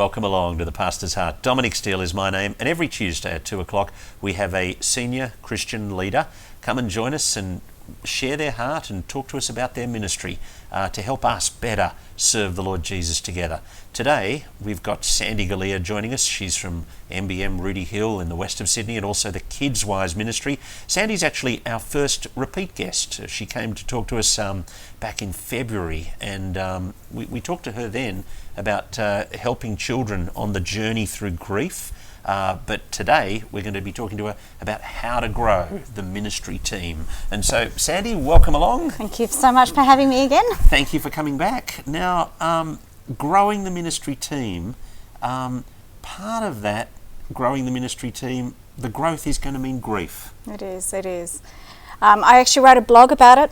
welcome along to the Pastor's Heart. Dominic Steele is my name, and every Tuesday at 2 o'clock we have a senior Christian leader come and join us and share their heart and talk to us about their ministry to help us better serve the Lord Jesus together. Today we've got Sandy Galea joining us. She's from MBM Rooty Hill in the west of Sydney and also the Kidswise ministry. Sandy's actually our first repeat guest. She came to talk to us back in February, and we talked to her then about helping children on the journey through grief. But today we're going to be talking to her about how to grow the ministry team. And so, Sandy, welcome along. Thank you so much for having me again. Thank you for coming back. Now, growing the ministry team, part of that, growing the ministry team, the growth is going to mean grief. It is. I actually wrote a blog about it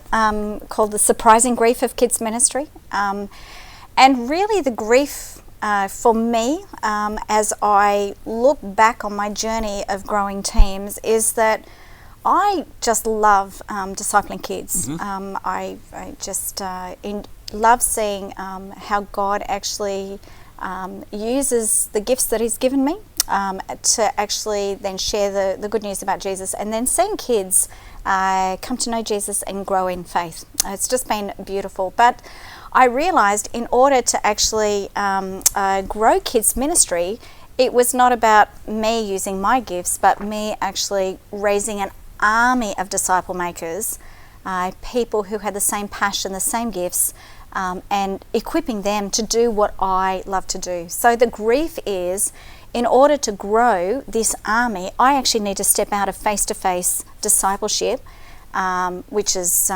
called The Surprising Grief of Kids Ministry. And really the grief for me, as I look back on my journey of growing teams, is that I just love discipling kids. Mm-hmm. I just love seeing how God actually uses the gifts that He's given me to actually then share the good news about Jesus, and then seeing kids come to know Jesus and grow in faith. It's just been beautiful. But I realised in order to actually grow kids ministry, it was not about me using my gifts, but me actually raising an army of disciple makers, people who had the same passion, the same gifts, and equipping them to do what I love to do. So the grief is, in order to grow this army, I actually need to step out of face-to-face discipleship, which is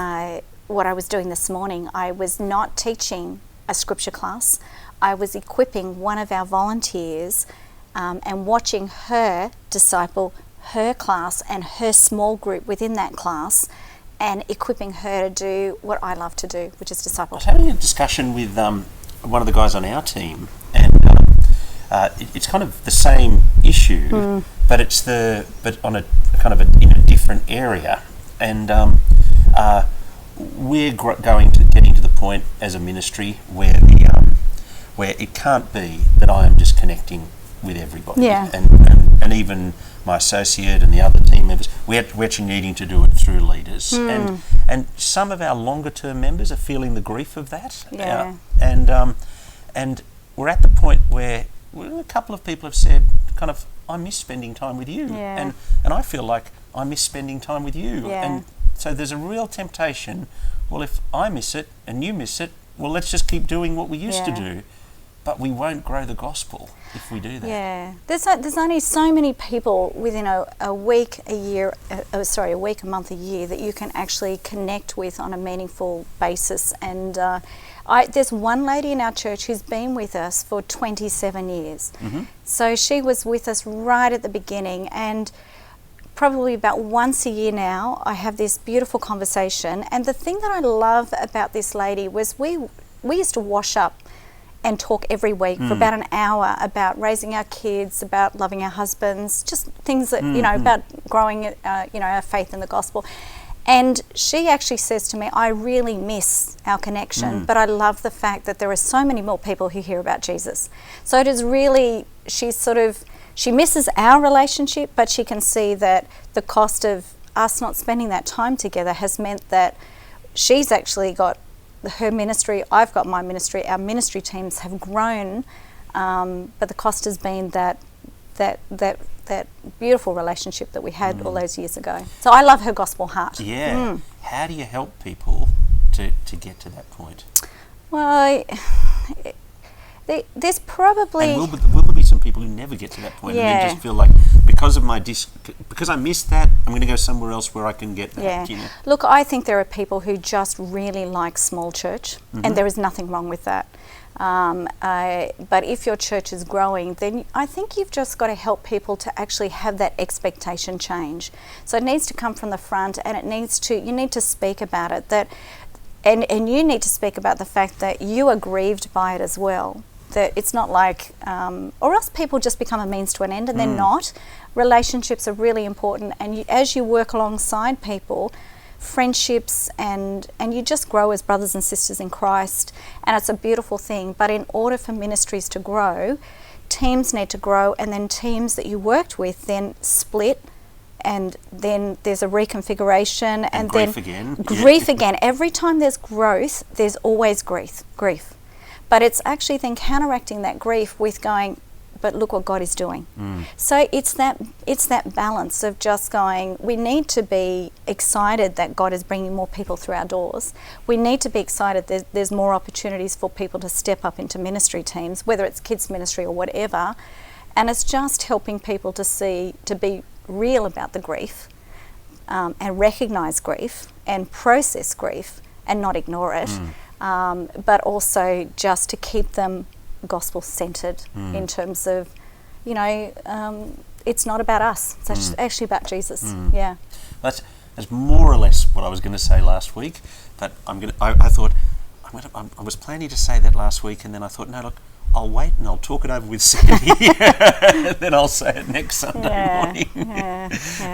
what I was doing this morning. I was not teaching a scripture class. I was equipping one of our volunteers and watching her disciple her class and her small group within that class, and equipping her to do what I love to do, which is discipleship. I was having a discussion with one of the guys on our team, and it's kind of the same issue, but on a kind of in a different area, and we're getting to the point as a ministry where it can't be that I am just connecting with everybody, and even my associate and the other team members. We're actually needing to do it through leaders, and some of our longer term members are feeling the grief of that, and we're at the point where a couple of people have said, kind of, I miss spending time with you, and I feel like I miss spending time with you, and so there's a real temptation. Well, if I miss it and you miss it, well, let's just keep doing what we used to do. But we won't grow the gospel if we do that. Yeah, there's only so many people within a week, a month, a year that you can actually connect with on a meaningful basis. And there's one lady in our church who's been with us for 27 years. Mm-hmm. So she was with us right at the beginning, and probably about once a year now, I have this beautiful conversation. And the thing that I love about this lady was we used to wash up and talk every week for about an hour about raising our kids, about loving our husbands, just things that, about growing, our faith in the gospel. And she actually says to me, I really miss our connection, but I love the fact that there are so many more people who hear about Jesus. So it is really, she misses our relationship, but she can see that the cost of us not spending that time together has meant that she's actually got her ministry, I've got my ministry, our ministry teams have grown, but the cost has been that beautiful relationship that we had all those years ago. So I love her gospel heart. Yeah. How do you help people to get to that point? Well, there's probably... And will there be some people who never get to that point and then just feel like, because I missed that, I'm going to go somewhere else where I can get that. Yeah. Look, I think there are people who just really like small church, and there is nothing wrong with that. But if your church is growing, then I think you've just got to help people to actually have that expectation change. So it needs to come from the front, and you need to speak about it, and you need to speak about the fact that you are grieved by it as well. That it's not like, or else people just become a means to an end, and they're not. Relationships are really important, and as you work alongside people, friendships, and you just grow as brothers and sisters in Christ, and it's a beautiful thing. But in order for ministries to grow, teams need to grow, and then teams that you worked with then split, and then there's a reconfiguration, and grief then again. Grief again. Every time there's growth, there's always grief. But it's actually then counteracting that grief with going, but look what God is doing. So it's that balance of just going, we need to be excited that God is bringing more people through our doors. We need to be excited there's more opportunities for people to step up into ministry teams, whether it's kids ministry or whatever. And it's just helping people to be real about the grief, and recognise grief and process grief and not ignore it, but also just to keep them gospel centered in terms of, it's not about us, it's actually about Jesus. That's more or less what I was going to say last week, but I thought I was planning to say that last week, and then I thought, no, look, I'll wait and I'll talk it over with Sandy, and then I'll say it next Sunday morning.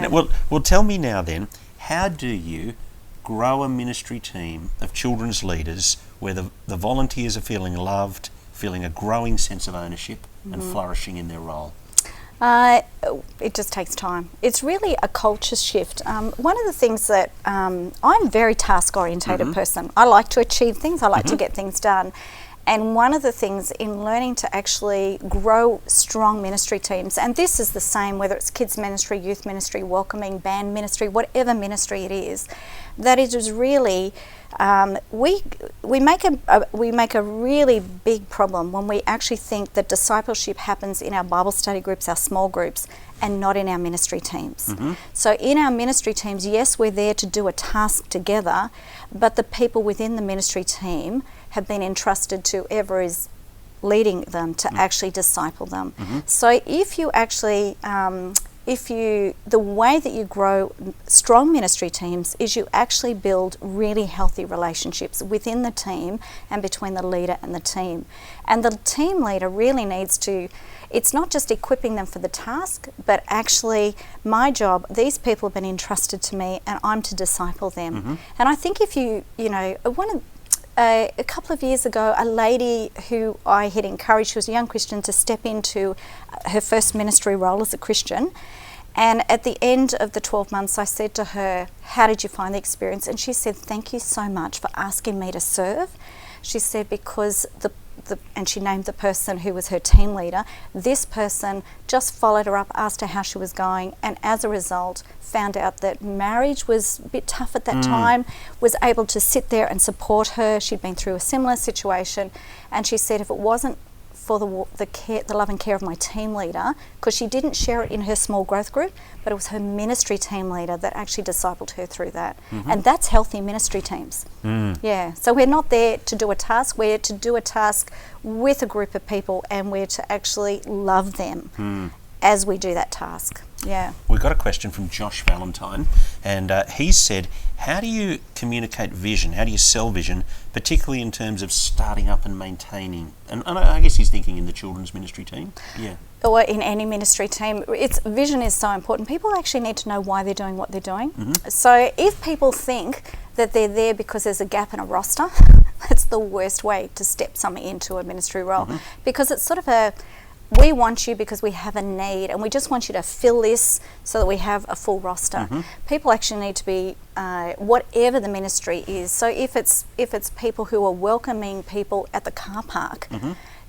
Now, well, tell me now then, how do you grow a ministry team of children's leaders where the volunteers are feeling loved, feeling a growing sense of ownership and flourishing in their role? It just takes time. It's really a culture shift. One of the things that I'm a very task-orientated person. I like to achieve things. I like to get things done. And one of the things in learning to actually grow strong ministry teams, and this is the same whether it's kids ministry, youth ministry, welcoming, band ministry, whatever ministry it is, that it is really we make a really big problem when we actually think that discipleship happens in our Bible study groups, our small groups, and not in our ministry teams. So in our ministry teams, yes, we're there to do a task together, but the people within the ministry team have been entrusted to whoever is leading them to actually disciple them. So if you actually the way that you grow strong ministry teams is you actually build really healthy relationships within the team and between the leader and the team. And the team leader really needs to, it's not just equipping them for the task, but actually my job, these people have been entrusted to me and I'm to disciple them. And I think if a couple of years ago, a lady who I had encouraged, she was a young Christian, to step into her first ministry role as a Christian. And at the end of the 12 months, I said to her, how did you find the experience? And she said, thank you so much for asking me to serve. She said, because and she named the person who was her team leader. This person just followed her up, asked her how she was going, and as a result found out that marriage was a bit tough at that time, was able to sit there and support her. She'd been through a similar situation, and she said if it wasn't for the love and care of my team leader, because she didn't share it in her small growth group, but it was her ministry team leader that actually discipled her through that. And that's healthy ministry teams. So we're not there to do a task, we're to do a task with a group of people, and we're to actually love them as we do that task. We've got a question from Josh Valentine, and he said, how do you communicate vision? How do you sell vision, particularly in terms of starting up and maintaining? And I guess he's thinking in the children's ministry team. Or in any ministry team, vision is so important. People actually need to know why they're doing what they're doing. So if people think that they're there because there's a gap in a roster, that's the worst way to step something into a ministry role, because it's sort of we want you because we have a need and we just want you to fill this so that we have a full roster. People actually need to be, whatever the ministry is. So if it's people who are welcoming people at the car park,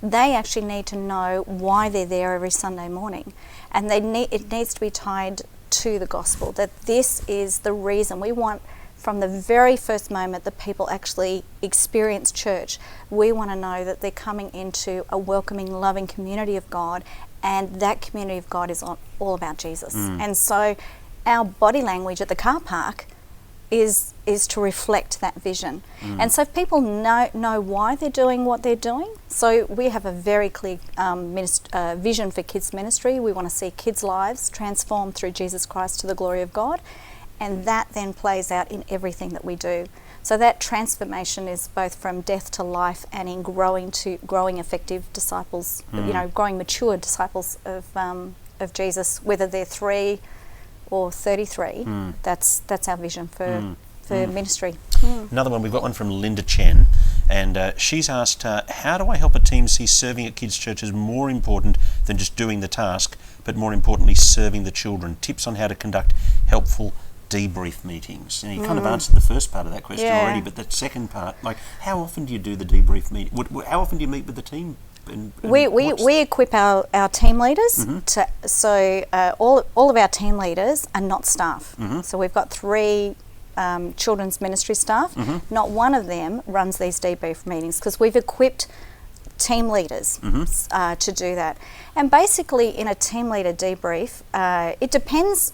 they actually need to know why they're there every Sunday morning. And it needs to be tied to the gospel, that this is the reason we want. From the very first moment that people actually experience church, we want to know that they're coming into a welcoming, loving community of God, and that community of God is all about Jesus. And so our body language at the car park is to reflect that vision. And so if people know why they're doing what they're doing, so we have a very clear vision for kids ministry. We want to see kids' lives transformed through Jesus Christ to the glory of God. And that then plays out in everything that we do. So that transformation is both from death to life and in growing effective disciples, growing mature disciples of Jesus, whether they're 3 or 33. That's our vision for ministry. Another one, we've got one from Linda Chen, And she's asked, how do I help a team see serving at kids' church as more important than just doing the task, but more importantly, serving the children? Tips on how to conduct helpful debrief meetings. And you kind of answered the first part of that question already, but that second part, like, how often do you do the debrief meeting? How often do you meet with the team? And we equip our team leaders to, so all of our team leaders are not staff. So we've got 3 children's ministry staff. Not one of them runs these debrief meetings because we've equipped team leaders to do that. And basically in a team leader debrief, it depends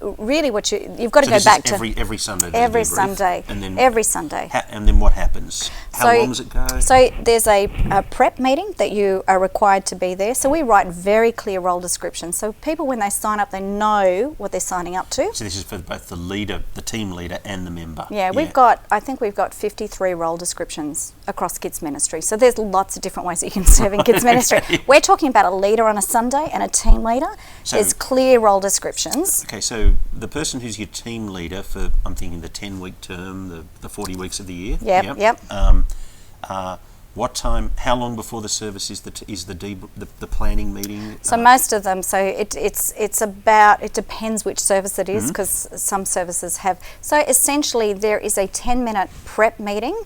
really what you've got to go back to every Sunday. Every Sunday. And then every Sunday. And then what happens? How long does it go? So there's a prep meeting that you are required to be there. So we write very clear role descriptions. So people, when they sign up, they know what they're signing up to. So this is for both the leader, the team leader, and the member. Yeah, I think we've got 53 role descriptions across kids ministry. So there's lots of different ways that you can serve in kids ministry. We're talking about a leader on a Sunday and a team leader. So there's clear role descriptions. Okay, so the person who's your team leader for, I'm thinking, the 10-week term, the 40 weeks of the year. Yep. What time? How long before the service is the planning meeting? So most of them. So it's about. It depends which service it is because some services have. So essentially, there is a 10-minute prep meeting.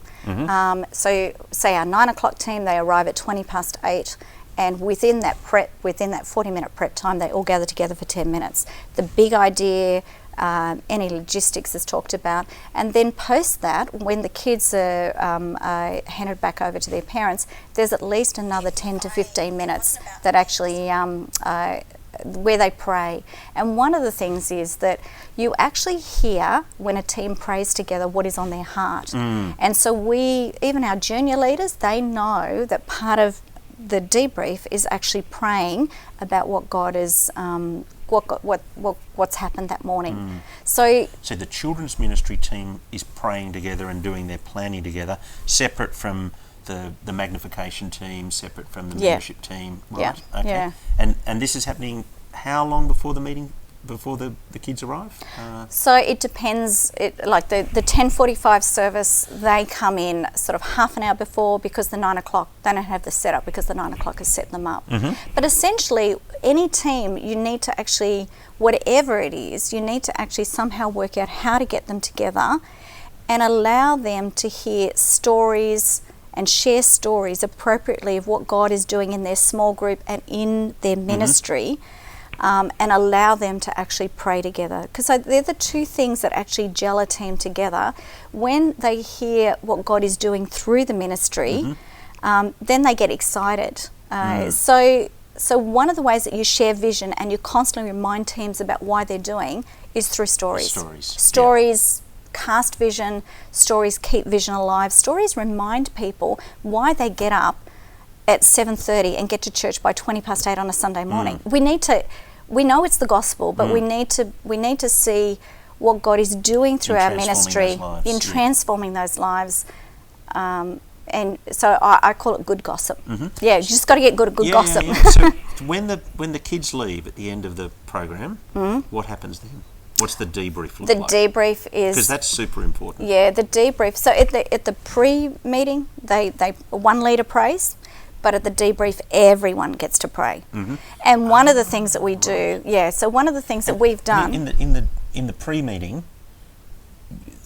So say our 9 o'clock team, they arrive at 8:20. And within that 40-minute prep time, they all gather together for 10 minutes. The big idea, any logistics is talked about, and then post that, when the kids are handed back over to their parents, there's at least another 10 to 15 minutes that actually where they pray. And one of the things is that you actually hear when a team prays together what is on their heart. And so even our junior leaders, they know that part of the debrief is actually praying about what God is, what's happened that morning. So the children's ministry team is praying together and doing their planning together, separate from the magnification team, separate from the membership team. Right? Yeah. Okay. Yeah. And this is happening how long before the meeting? Before the kids arrive? So it depends. Like the 10:45 service, they come in sort of half an hour before because the 9 o'clock, they don't have the setup because the 9 o'clock has set them up. But essentially, any team, you need to actually, whatever it is, you need to actually somehow work out how to get them together and allow them to hear stories and share stories appropriately of what God is doing in their small group and in their ministry. And allow them to actually pray together. Because they're the two things that actually gel a team together. When they hear what God is doing through the ministry, then they get excited. So one of the ways that you share vision and you constantly remind teams about why they're doing is through stories. Stories cast vision, stories keep vision alive. Stories remind people why they get up at 7:30 and get to church by 8:20 on a Sunday morning. We know it's the gospel, but we need to see what God is doing through our ministry in transforming those lives. And so I call it good gossip. Yeah, you just got to get good at good gossip. So when the kids leave at the end of the program, what happens then? What's the debrief look like? The debrief is, because that's super important. Yeah, the debrief. So at the pre-meeting, they one leader prays. But at the debrief, everyone gets to pray. And one of the things that we do, so one of the things that we've done in the pre-meeting,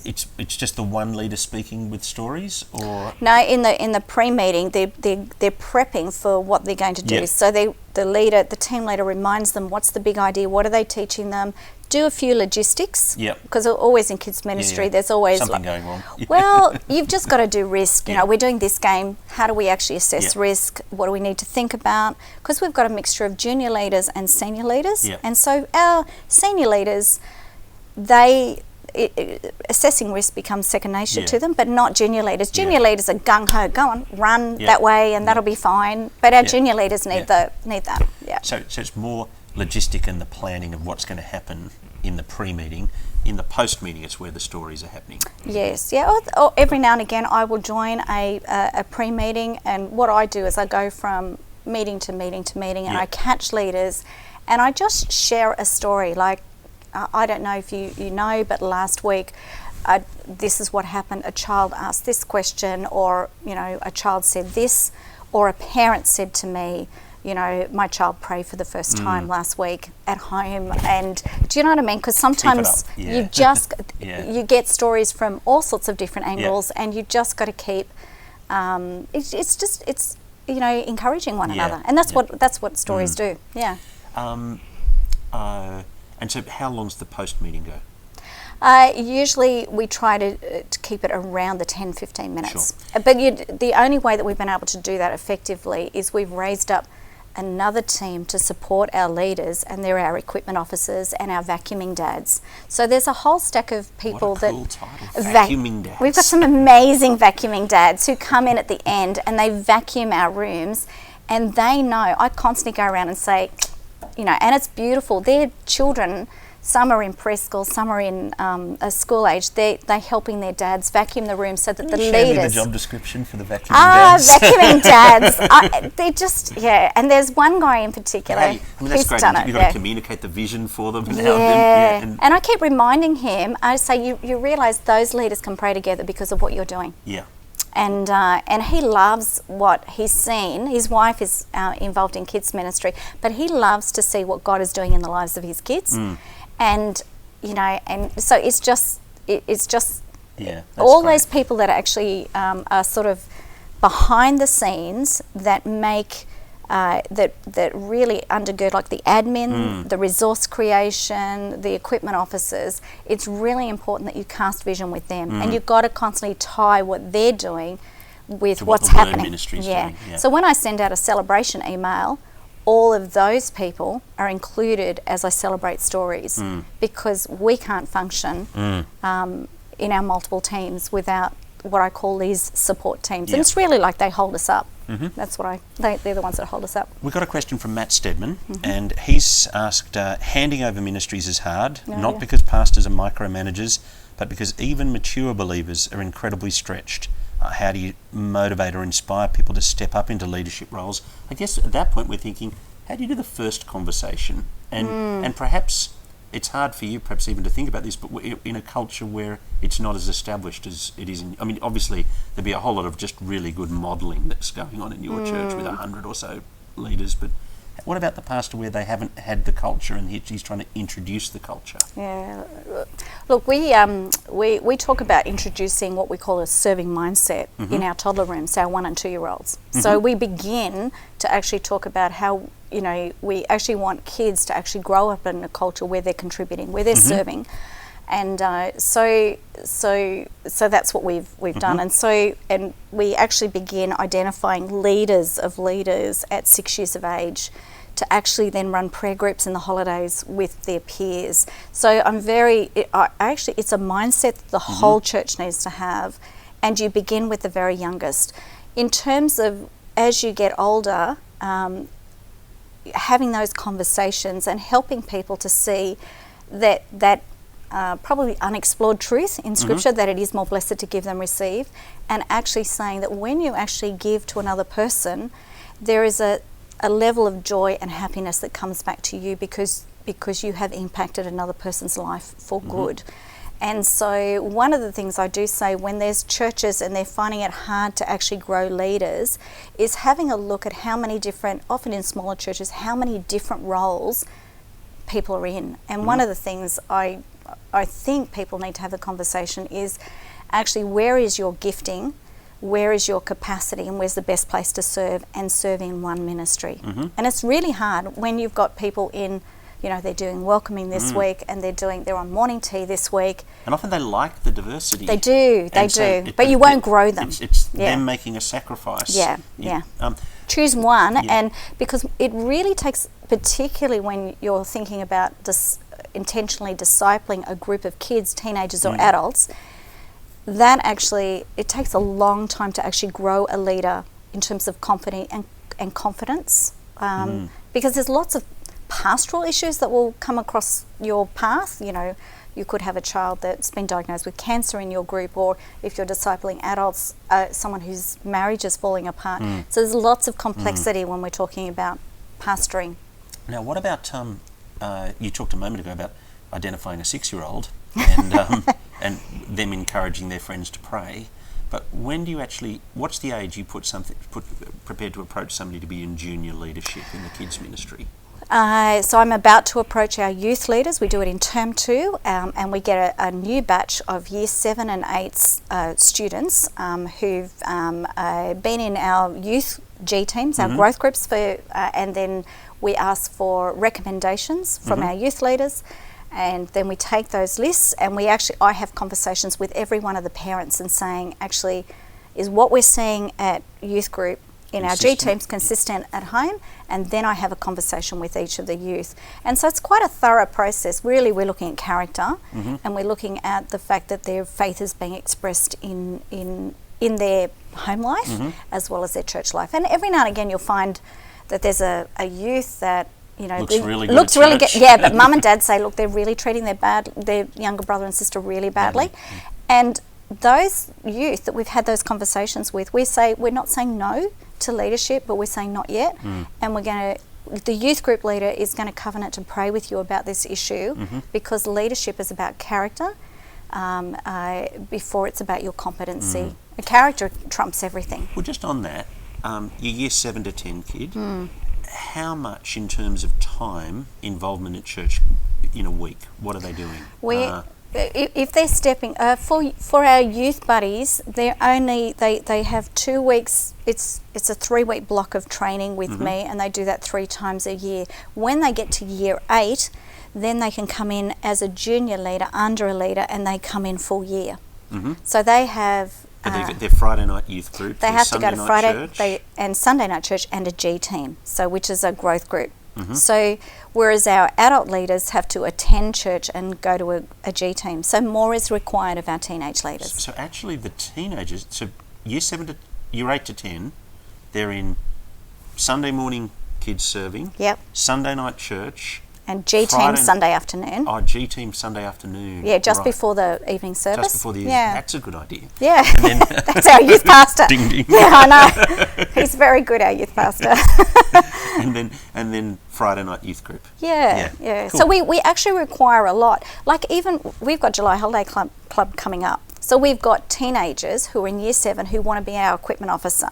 it's just the one leader speaking with stories, or no, in the pre-meeting, they're prepping for what they're going to do. So the team leader reminds them what's the big idea, what are they teaching them. Do a few logistics, because always in kids ministry there's always something going wrong. Well, you've just got to do risk. You know, we're doing this game. How do we actually assess risk? What do we need to think about? Because we've got a mixture of junior leaders and senior leaders, and so our senior leaders, assessing risk becomes second nature to them, but not junior leaders. Junior leaders are gung ho, go on, run that way, and that'll be fine. But our junior leaders need that. Yeah. So it's more logistic and the planning of what's going to happen in the pre-meeting. In the post-meeting, it's where the stories are happening. Yes, or every now and again I will join a pre-meeting, and what I do is I go from meeting to meeting to meeting, and I catch leaders and I just share a story. Like, I don't know if you know, but last week this is what happened, a child asked this question, or, you know, a child said this, or a parent said to me, you know, my child prayed for the first time last week at home. And do you know what I mean? Because sometimes you just, you get stories from all sorts of different angles, and you just got to keep, it's you know, encouraging one another. And that's what stories do. Yeah. And so how long's the post meeting go? Usually we try to keep it around the 10-15 minutes. Sure. But the only way that we've been able to do that effectively is we've raised up another team to support our leaders, and they're our equipment officers and our vacuuming dads. So there's a whole stack of people what a cool title, vacuuming dads. We've got some amazing vacuuming dads who come in at the end and they vacuum our rooms, and they know, I constantly go around and say, you know, and it's beautiful. Their children, some are in preschool, some are in a school age. They're helping their dads vacuum the room so that the leaders. Show me the job description for the vacuuming dads. Vacuuming dads. They just, and there's one guy in particular. Hey, I mean, that's great. You've got to communicate the vision for them and help them. And I keep reminding him. I say, you realise those leaders can pray together because of what you're doing. Yeah. And he loves what he's seen. His wife is involved in kids ministry, but he loves to see what God is doing in the lives of his kids. And, you know, and so it's just all those people that actually are sort of behind the scenes that make that really undergird, like the admin, the resource creation, the equipment officers. It's really important that you cast vision with them, and you've got to constantly tie what they're doing with what's happening. Doing. So when I send out a celebration email, all of those people are included as I celebrate stories, because we can't function in our multiple teams without what I call these support teams. And it's really like they hold us up. That's what they're the ones that hold us up. We've got a question from Matt Stedman, and he's asked, handing over ministries is hard, not because pastors are micromanagers, but because even mature believers are incredibly stretched. How do you motivate or inspire people to step up into leadership roles? I guess at that point we're thinking, how do you do the first conversation? And perhaps it's hard for you perhaps even to think about this, but in a culture where it's not as established as it is in, I mean, obviously there'd be a whole lot of just really good modelling that's going on in your church with 100 or so leaders, but what about the pastor where they haven't had the culture and he's trying to introduce the culture? Yeah, look, we talk about introducing what we call a serving mindset in our toddler rooms, our 1 and 2 year olds. So we begin to actually talk about how, you know, we actually want kids to actually grow up in a culture where they're contributing, where they're serving, and so that's what we've done, and we actually begin identifying leaders of leaders at 6 years of age to actually then run prayer groups in the holidays with their peers. So it's a mindset that the whole church needs to have, and you begin with the very youngest. In terms of as you get older, having those conversations and helping people to see that probably unexplored truth in Scripture, that it is more blessed to give than receive, and actually saying that when you actually give to another person, there is a level of joy and happiness that comes back to you because you have impacted another person's life for good. And so one of the things I do say when there's churches and they're finding it hard to actually grow leaders is having a look at how many different, often in smaller churches, how many different roles people are in. And one of the things I think people need to have a conversation is actually, where is your gifting, where is your capacity, and where's the best place to serve, and serve in one ministry. And it's really hard when you've got people in, you know, they're doing welcoming this week, and they're on morning tea this week. And often they like the diversity. They do. But you won't grow them. It's them making a sacrifice. Choose one, and because it really takes, particularly when you're thinking about intentionally discipling a group of kids, teenagers or adults, that actually, it takes a long time to actually grow a leader in terms of confidence and confidence, because there's lots of pastoral issues that will come across your path. You know, you could have a child that's been diagnosed with cancer in your group, or if you're discipling adults, someone whose marriage is falling apart. So there's lots of complexity when we're talking about pastoring. Now, what about, you talked a moment ago about identifying a 6-year-old, and and them encouraging their friends to pray. But when do you actually, what's the age you prepared to approach somebody to be in junior leadership in the kids ministry? So I'm about to approach our youth leaders. We do it in term 2, and we get a new batch of year 7 and 8 students who've been in our youth G teams, our growth groups, and then we ask for recommendations from our youth leaders, and then we take those lists and I have conversations with every one of the parents and saying, actually, is what we're seeing at youth group in our G teams consistent at home? And then I have a conversation with each of the youth. And so it's quite a thorough process. Really, we're looking at character, and we're looking at the fact that their faith is being expressed in their home life as well as their church life. And every now and again you'll find that there's a youth that, you know, looks really good. Yeah, but mum and dad say, look, they're really treating their younger brother and sister really badly. And those youth that we've had those conversations with, we're not saying no to leadership, but we're saying not yet. And the youth group leader is going to covenant to pray with you about this issue, because leadership is about character before it's about your competency. The character trumps everything. Well, just on that, your year 7 to 10 kid, how much in terms of time involvement at church in a week? What are they doing? If they're stepping for our youth buddies, they have 2 weeks. It's a 3-week block of training with me, and they do that 3 times a year. When they get to year 8, then they can come in as a junior leader under a leader, and they come in full year. So they have. Their Friday night youth group. They have Sunday to go to Friday Friday and Sunday night church and a G team, which is a growth group. So whereas our adult leaders have to attend church and go to a G team, so more is required of our teenage leaders. So actually the teenagers, so year 8 to 10, they're in Sunday morning kids serving, Sunday night church, and G team Sunday afternoon. Oh, G team Sunday afternoon. Yeah, just before the evening service. Just before the evening. That's a good idea. Yeah, that's our youth pastor. Ding ding. Yeah, I know. He's very good, our youth pastor. and then Friday night youth group. Yeah. Cool. So we actually require a lot. Like even we've got July Holiday Club coming up. So we've got teenagers who are in year 7 who want to be our equipment officer.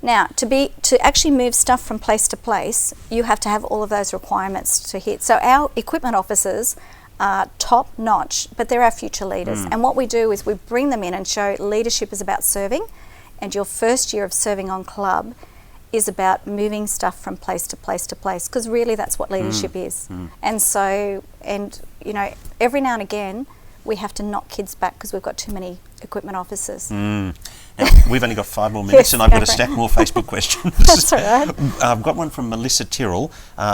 Now, to actually move stuff from place to place, you have to have all of those requirements to hit. So our equipment officers are top notch, but they're our future leaders. And what we do is we bring them in and show leadership is about serving, and your first year of serving on club is about moving stuff from place to place to place, because really that's what leadership is. And so, you know, every now and again, we have to knock kids back because we've got too many equipment officers. Now, we've only got 5 more minutes, and I've got a stack more Facebook questions. That's all right. I've got one from Melissa Tyrrell.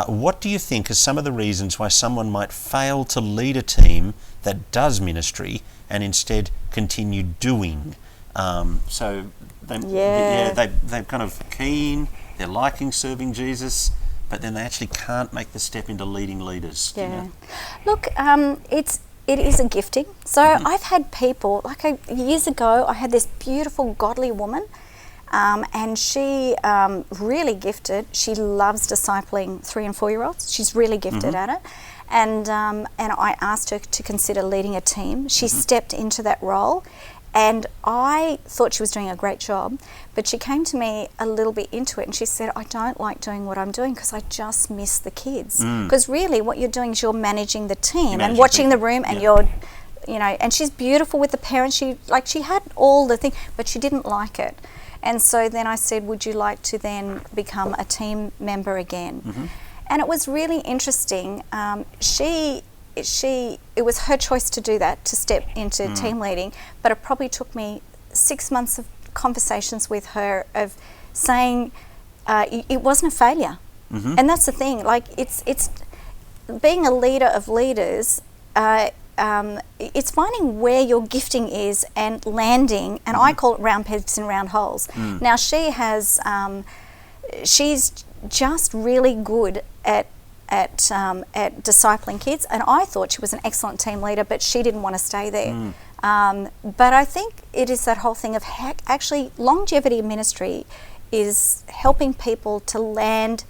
What do you think are some of the reasons why someone might fail to lead a team that does ministry and instead continue doing? So they're kind of keen, they're liking serving Jesus, but then they actually can't make the step into leading leaders. Yeah. You know? Look, it is a gifting. So I've had people, years ago, I had this beautiful, godly woman, and she really gifted. She loves discipling 3 and 4-year-olds. She's really gifted at it. And I asked her to consider leading a team. She stepped into that role, and I thought she was doing a great job, but she came to me a little bit into it, and she said, I don't like doing what I'm doing because I just miss the kids. Because really what you're doing is you're managing the team and watching the room, and you're, you know, and she's beautiful with the parents. She had all the things, but she didn't like it. And so then I said, would you like to then become a team member again? And it was really interesting. It was her choice to do that, to step into team leading, but it probably took me 6 months of conversations with her of saying it wasn't a failure. And that's the thing, like it's being a leader of leaders, it's finding where your gifting is and landing, and I call it round pegs and round holes. Now she's just really good at discipling kids, and I thought she was an excellent team leader, but she didn't want to stay there. But I think it is that whole thing of actually longevity in ministry is helping people to land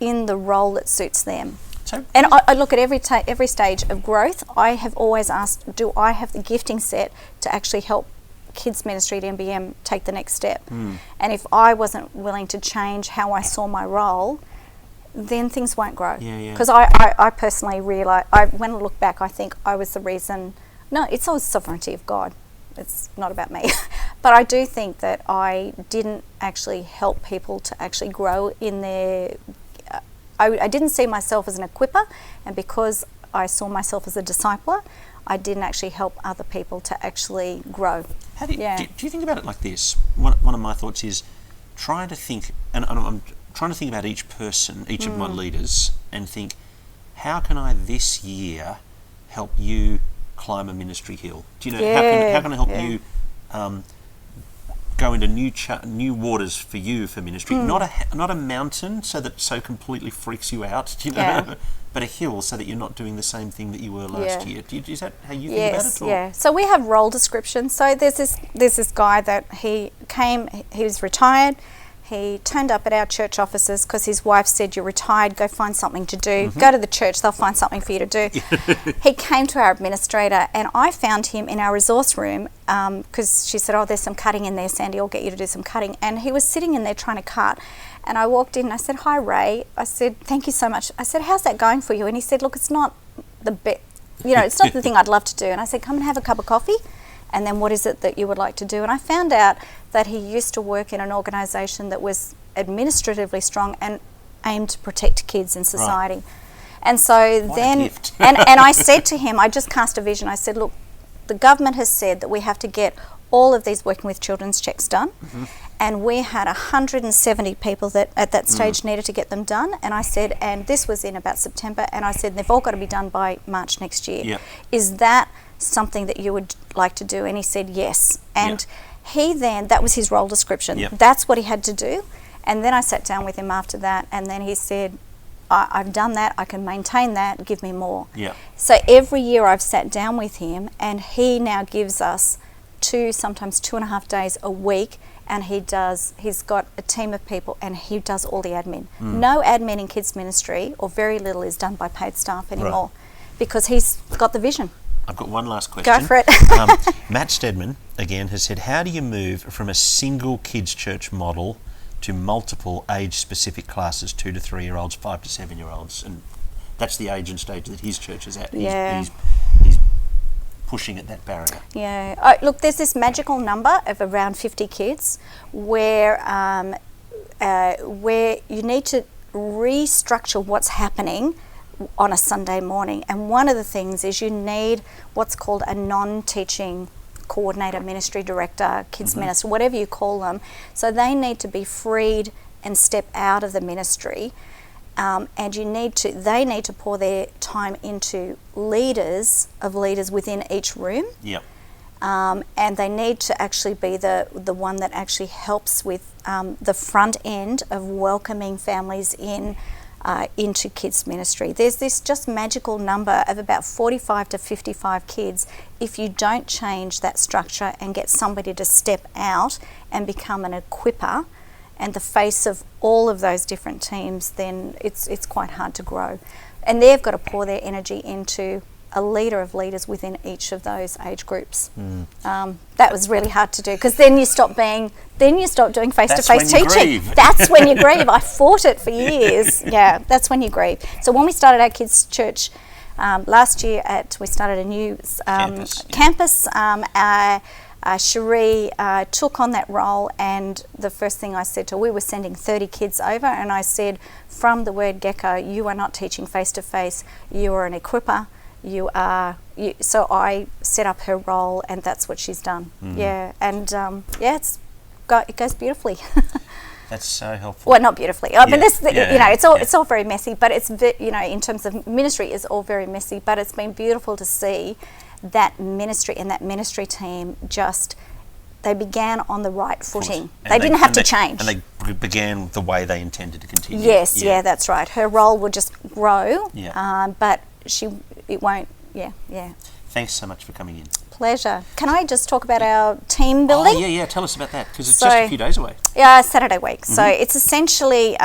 in the role that suits them. So, and I look at every stage of growth. I have always asked, do I have the gifting set to actually help kids ministry at MBM take the next step? And if I wasn't willing to change how I saw my role, then things won't grow. Because I personally realise, when I look back, I think I was the reason. No, it's always sovereignty of God. It's not about me. But I do think that I didn't actually help people to actually grow in their... I didn't see myself as an equipper, and because I saw myself as a discipler, I didn't actually help other people to actually grow. How do you think about it like this? One of my thoughts is trying to think, and I'm trying to think about each person, each of my leaders, and think, how can I this year help you climb a ministry hill? Do you know, how can I help you go into new waters for you for ministry? Not a mountain so completely freaks you out, do you know? But a hill so that you're not doing the same thing that you were last year. Is that how you think about it? Yeah. So we have role descriptions. So there's this guy that he was retired. He turned up at our church offices because his wife said, "You're retired, go find something to do. Go to the church, they'll find something for you to do." He came to our administrator, and I found him in our resource room because she said, "Oh, there's some cutting in there, Sandy, I'll get you to do some cutting." And he was sitting in there trying to cut. And I walked in and I said, "Hi, Ray." I said, "Thank you so much." I said, "How's that going for you?" And he said, "Look, it's not the bit, it's not the thing I'd love to do." And I said, "Come and have a cup of coffee. And then what is it that you would like to do?" And I found out that he used to work in an organisation that was administratively strong and aimed to protect kids in society. Right. And so and I said to him, I just cast a vision. I said, "Look, the government has said that we have to get all of these working with children's checks done." And we had 170 people that at that stage needed to get them done. And I said, and this was in about September, and I said, they've all got to be done by March next year. Yep. Is that something that you would like to do? And he said yes. And that was his role description. Yep. That's what he had to do. And then I sat down with him after that, and then he said, I've done that, I can maintain that, give me more. Yep. So every year I've sat down with him, and he now gives us sometimes 2.5 days a week, and he's got a team of people, and he does all the admin. No admin in kids ministry, or very little, is done by paid staff anymore, because he's got the vision. I've got one last question. Go for it. Matt Stedman, again, has said, how do you move from a single kids church model to multiple age-specific classes, 2 to 3-year-olds, 5 to 7-year-olds? And that's the age and stage that his church is at. He's pushing at that barrier. Yeah. Look, there's this magical number of around 50 kids where you need to restructure what's happening on a Sunday morning. And one of the things is you need what's called a non-teaching coordinator, ministry director, kids minister, whatever you call them. So they need to be freed and step out of the ministry. And they need to pour their time into leaders within each room. Yep. And they need to actually be the one that actually helps with the front end of welcoming families into kids ministry. There's this just magical number of about 45 to 55 kids. If you don't change that structure and get somebody to step out and become an equipper and the face of all of those different teams, then it's quite hard to grow. And they've got to pour their energy into a leader of leaders within each of those age groups. That was really hard to do, because then you stop doing face-to-face teaching. That's when you grieve. I fought it for years. Yeah, that's when you grieve. So when we started our kids' church last year, we started a new campus. Cherie took on that role, and the first thing I said to her, we were sending 30 kids over, and I said, from the word get-go, you are not teaching face-to-face, you are an equipper. So I set up her role, and that's what she's done. Yeah, and it goes beautifully. That's so helpful. Well, not beautifully. I mean, it's all very messy, but it's in terms of ministry, it's all very messy. But it's been beautiful to see that ministry and that ministry team they began on the right footing. They didn't have to change. And they began the way they intended to continue. Yes, yeah, that's right. Her role will just grow, but it won't. Yeah. Thanks so much for coming in. pleasure. Can I just talk about our team building? Oh, yeah. Tell us about that, because it's just a few days away. Yeah, Saturday week. So it's essentially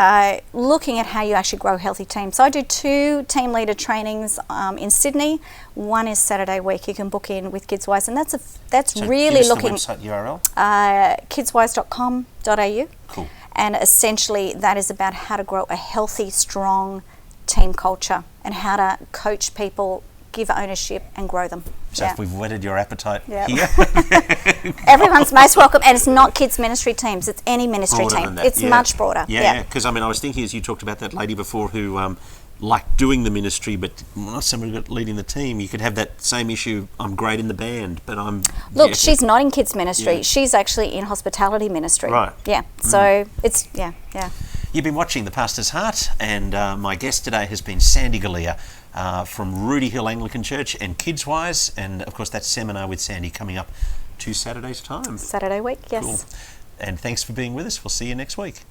looking at how you actually grow a healthy team. So I do 2 team leader trainings in Sydney. One is Saturday week. You can book in with Kidswise, and that's So really give us looking. the website URL. Kidswise.com.au. Cool. And essentially that is about how to grow a healthy, strong team culture and how to coach people, give ownership and grow them. So if we've whetted your appetite here. Everyone's most welcome, and it's not kids ministry teams, it's any ministry Broader team. than that, It's much broader. Yeah, because I was thinking, as you talked about that lady before who liked doing the ministry but not somebody leading the team, you could have that same issue. I'm great in the band, but I'm... Look, she's not in kids ministry. Yeah. She's actually in hospitality ministry. Right. Yeah, so it's, yeah. You've been watching The Pastor's Heart, and my guest today has been Sandy Galea from Rooty Hill Anglican Church and Kidswise, and of course that seminar with Sandy coming up 2 Saturdays' time. Saturday week, yes. Cool. And thanks for being with us. We'll see you next week.